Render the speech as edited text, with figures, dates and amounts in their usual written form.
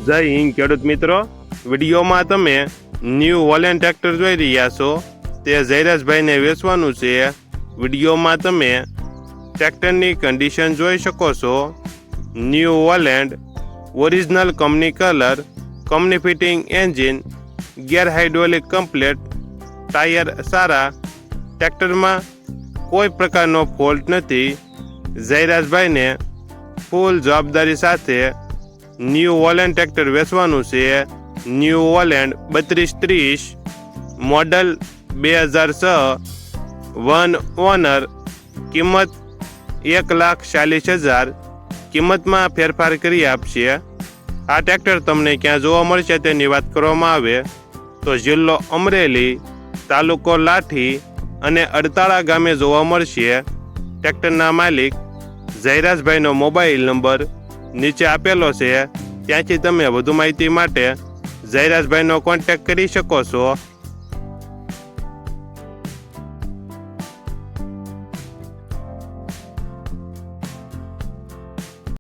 જય હિન્દ ખેડૂત મિત્રો, વિડીયોમાં તમે ન્યૂ હોલેન્ડ ટ્રેક્ટર જોઈ રહ્યા છો. તે જયરાજભાઈને વેચવાનું છે. વિડીયોમાં તમે ટ્રેક્ટરની કન્ડિશન જોઈ શકો છો. New Holland, original company colour, company fitting engine, gear hydraulic complete, tyre સારા, ટ્રેક્ટરમાં કોઈ પ્રકારનો ફોલ્ટ નથી. જયરાજભાઈને ફૂલ જવાબદારી સાથે ન્યૂ હોલેન્ડ ટ્રેક્ટર વેચવાનું છે. New Holland 3230, model 2006, one honour, કિંમત 1,40,000. કિંમતમાં ફેરફાર કરી આપશે. આ ટ્રેક્ટર તમને ક્યાં જોવા મળશે તેની વાત કરવામાં આવે તો જિલ્લો અમરેલી, તાલુકો લાઠી અને અડતાળા ગામે જોવા મળશે. ટ્રેક્ટરના માલિક જયરાજભાઈનો મોબાઈલ નંબર નીચે આપેલો છે. ત્યાંથી તમે વધુ માહિતી માટે જયરાજભાઈનો કોન્ટેક્ટ કરી શકો છો.